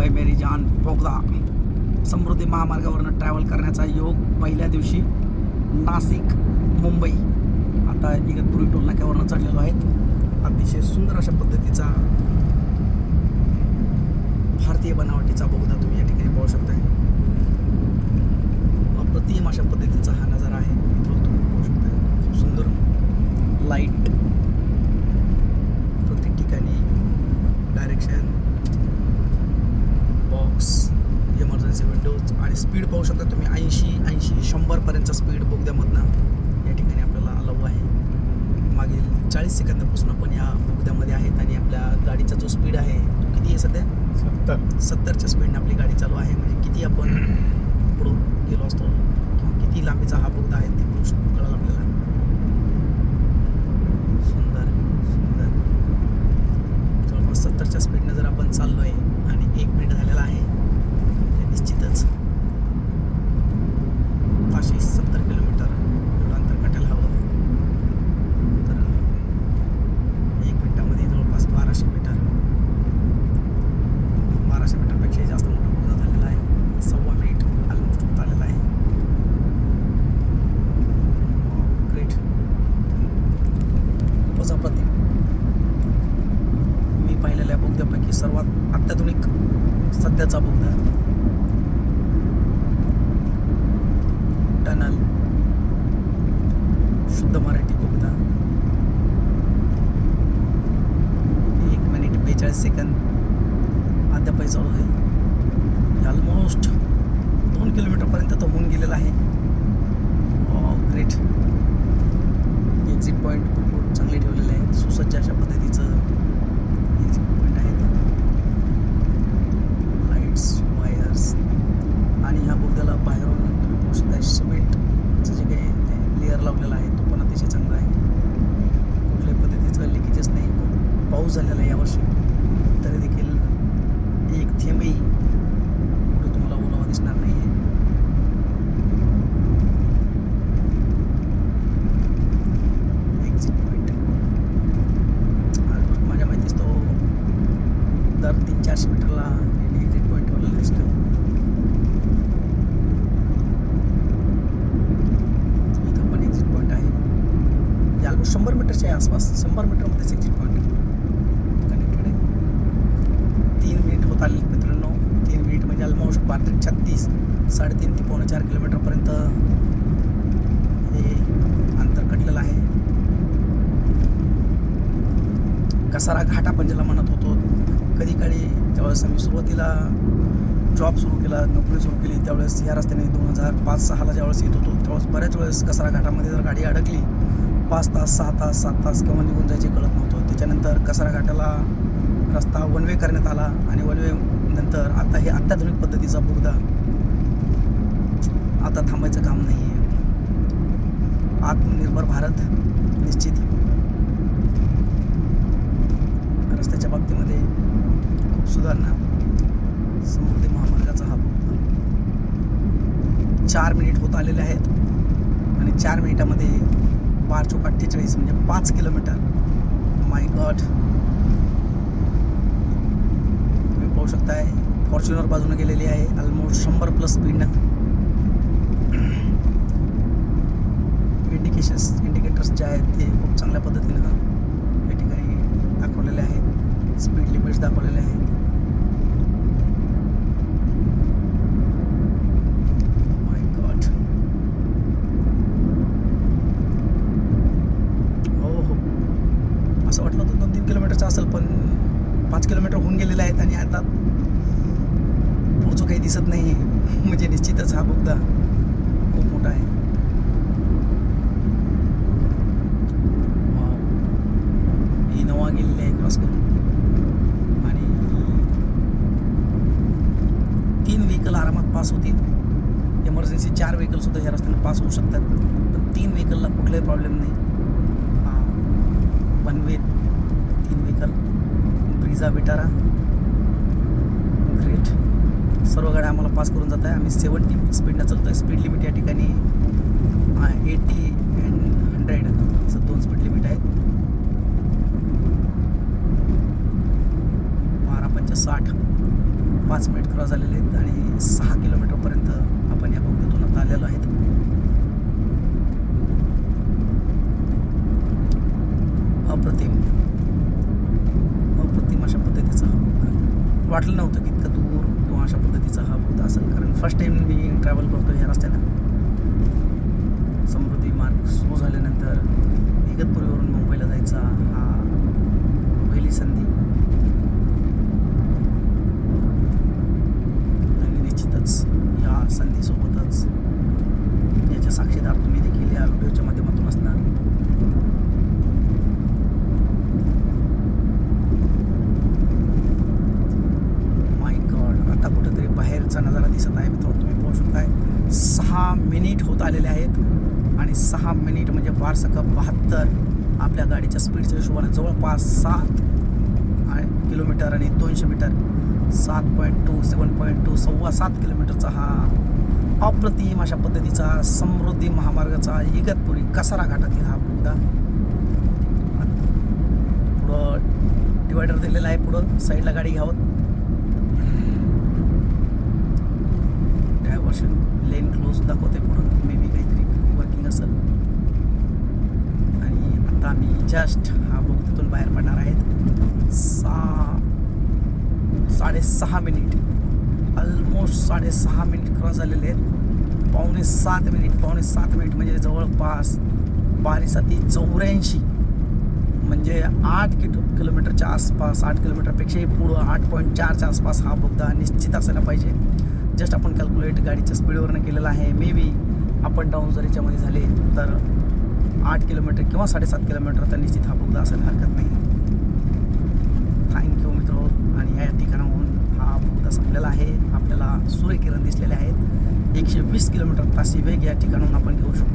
मुंबई मेरी जान बोगदा समृद्धी महामार्गावरनं ट्रॅव्हल करण्याचा योग पहिल्या दिवशी नाशिक मुंबई आता इगतपुरी टोल नाक्यावरनं चढलेलो आहेत. अतिशय सुंदर अशा पद्धतीचा भारतीय बनावटीचा बोगदा तुम्ही या ठिकाणी पाहू शकताय. अप्रतिम अशा पद्धतीचा हा नजारा आहे. इथून तुम्ही पाहू शकताय खूप सुंदर लाईट प्रत्येक ठिकाणी, डायरेक्शन बॉक्स, इमर्जन्सी विंडोज आणि स्पीड पाहू शकता तुम्ही 80-100 पर्यंतचा स्पीड बोगद्यामधनं या ठिकाणी आपल्याला अलाऊ आहे. मागील 40 सेकंदापासून आपण या बोगद्यामध्ये आहेत आणि आपल्या गाडीचा जो स्पीड आहे तो किती आहे सध्या 70च्या स्पीडने आपली गाडी चालू आहे. म्हणजे किती आपण पुढं गेलो असतो किंवा किती लांबीचा हा बोगदा आहे ते कळलं आपल्याला. सुंदर सुंदर जवळपास 70च्या स्पीडने जर आपण चाललो आहे आणि 1 मिनिट झालेला आहे निश्चितच 570 किलोमीटर एवढं अंतर गाठायला हवं. तर 1 मिनिटामध्ये जवळपास 1200 मीटरपेक्षाही जास्त मोठा बोगदा झालेला आहे. 1.25 मिनिट ऑलमोस्ट होत आलेला आहे. ग्रेट, खूपच अप्रतिम. मी पाहिलेल्या बोगद्यापैकी सर्वात अत्याधुनिक सध्याचा बोगदा. टनल, शुद्ध मराठी बोगदा. 1 मिनिट 42 सेकंद अद्यापही चालू आहे. ऑलमोस्ट 2 किलोमीटरपर्यंत तो होऊन गेलेला आहे. ग्रेट. एक्झिट पॉईंट भरपूर चांगले ठेवलेले आहेत. सुसज्ज अशा पद्धतीचं एक्झिट पॉईंट आहेत. लाईट्स, वायर्स आणि ह्या बोगद्याला बाहेरून तुम्ही पाहू शकता सिमेंटचं जे काही लेअर लावलेला आहे तो पण अतिशय चांगला आहे. कुठल्याही पद्धतीचं लिकेजेस नाही. खूप पाऊस झालेला आहे यावर्षी तरी देखील एक थेंबही कुठं तुम्हाला ओलावा दिसणार नाही आहे. एक्झिट पॉईंट माझ्या माहितीच तो दर 300-400 मीटरला एक्झिट पॉईंट ठेवलेला दिसतो. इथं पण एक्झिट पॉईंट आहे. ऑलमोस्ट 100 मीटरच्या आसपास 100 मीटरमध्येच एक्झिट पॉईंट कनेक्टेड आहे. 3 मिनिट होत आले मित्रांनो. 3 मिनिट म्हणजे ऑलमोस्ट 32-36, 3.5 ते 4 किलोमीटरपर्यंत हे अंतर कटलेलं आहे. कसारा घाट आपण ज्याला म्हणत होतो. कधी काळी ज्यावेळेस आम्ही सुरुवातीला जॉब सुरू केला, नोकरी सुरू केली त्यावेळेस या रस्त्याने 2005-06ला ज्यावेळेस येत होतो त्यावेळेस बऱ्याच वेळेस कसारा घाटामध्ये जर गाडी अडकली 5 तास 6 तास 7 तास केव्हा निघून जायचे कळत नव्हतं. त्याच्यानंतर कसारा घाटाला रस्ता 1 वे करण्यात आला आणि 1 वे नंतर आता हे अत्याधुनिक पद्धतीचा बोगदा. आता थांबायचं काम नाही आहे. आत्मनिर्भर भारत निश्चित. रस्त्याच्या बाबतीमध्ये खूप सुधारणा. समृद्धी महामार्गाचा हा बोगदा 4 मिनिट होत आलेले आहेत आणि 4 मिनिटामध्ये 4×4 = 48 म्हणजे 5 किलोमीटर. माय गॉड. तुम्ही पाहू शकताय फॉर्च्युनर बाजूने गेलेली आहे ऑलमोस्ट 100+ स्पीडनं. इंडिकेटर्स जे आहेत ते खूप चांगल्या पद्धतीनं या ठिकाणी दाखवलेले आहेत. स्पीड लिमिट्स दाखवलेले आहेत. माय गॉड. हो असं वाटलं होतं 2-3 किलोमीटरचं असेल पण 5 किलोमीटर होऊन गेलेले आहेत आणि आता पुढचं काही दिसत नाही आहे. म्हणजे निश्चितच हा बोगदा खूप मोठा आहे. इनोवा गेलेली आहे क्रॉस करून आणि 3 व्हेकल आरामात पास होतील. इमर्जन्सी 4 व्हेकलसुद्धा ह्या रस्त्याने पास होऊ शकतात पण 3 व्हेकलला कुठलाही प्रॉब्लेम नाही. 1 वे 3 व्हेकल. ब्रिझा विटारा. ग्रेट. सर्व गाड्या आम्हाला पास करून जात आहे. आम्ही 70 स्पीडनं चालतो आहे. स्पीड लिमिट या ठिकाणी 80 and 100 असं 2 स्पीड लिमिट आहेत. 12-5 60 5 मिनिट क्रॉस झालेले आहेत आणि 6 किलोमीटरपर्यंत आपण या बोगद्यातून आता आलेलो आहेत. अप्रतिम अशा पद्धतीचा हा बोगदा. वाटलं नव्हतं की इतकं दूर किंवा अशा पद्धतीचा हा बोगदा असेल, कारण फर्स्ट टाईम मी ट्रॅव्हल करतो ह्या रस्त्यानं. समृद्धी मार्ग सुरू झाल्यानंतर इगतपुरीवरून मुंबईला जायचा हा पहिली संधी आणि निश्चितच या संधीसोबतच याचे साक्षीदार तुम्ही देखील या व्हिडिओच्या माध्यमातून असणार. माय गॉड, आता कुठेतरी बाहेरचा नजारा दिसत आहे मित्रांनो, तुम्ही पाहू शकताय. 6 मिनिट होत आलेले आहेत आणि 6 मिनिट म्हणजे 1272 आपल्या गाडीच्या स्पीडच्या हिशोबाने जवळपास 7 किलोमीटर आणि 200 मीटर 7.2 7.2 7.25 किलोमीटरचा हा अप्रतिम अशा पद्धतीचा समृद्धी महामार्गाचा इगतपुरी कसारा घाटातील हा बोगदा. पुढं डिवायडर दिलेला आहे, पुढं साईडला गाडी घ्यावं. डायव्हर्शन लेन क्लोज दाखवते पुढं, मे बी काहीतरी वर्किंग असेल. आणि आता आम्ही जस्ट हा बोगद्यातून बाहेर पडणार आहेत. 6.5 मिनिट ऑलमोस्ट 6.5 मिनिट क्रॉस झालेले आहेत. पावणे 7 मिनिट म्हणजे जवळपास 12×7=84 म्हणजे 8 किलोमीटरच्या आसपास, 8 किलोमीटरपेक्षाही पुढं 8.4च्या आसपास हा बोगदा निश्चित असायला पाहिजे. जस्ट आपण कॅल्क्युलेट गाडीच्या स्पीडवरनं केलेलं आहे. May be up and down जर याच्यामध्ये झाले तर 8 किलोमीटर किंवा 7.5 किलोमीटर तर निश्चित हा बोगदा असायला हरकत नाही. थँक्यू मित्रो. आणि या ठिकाणाहून हा बोगदा संपलेला आहे. आपल्याला सूर्यकिरण दिसलेले आहेत. 120 किलोमीटर तासी वेग या ठिकाणाहून आपण घेऊ शकतो.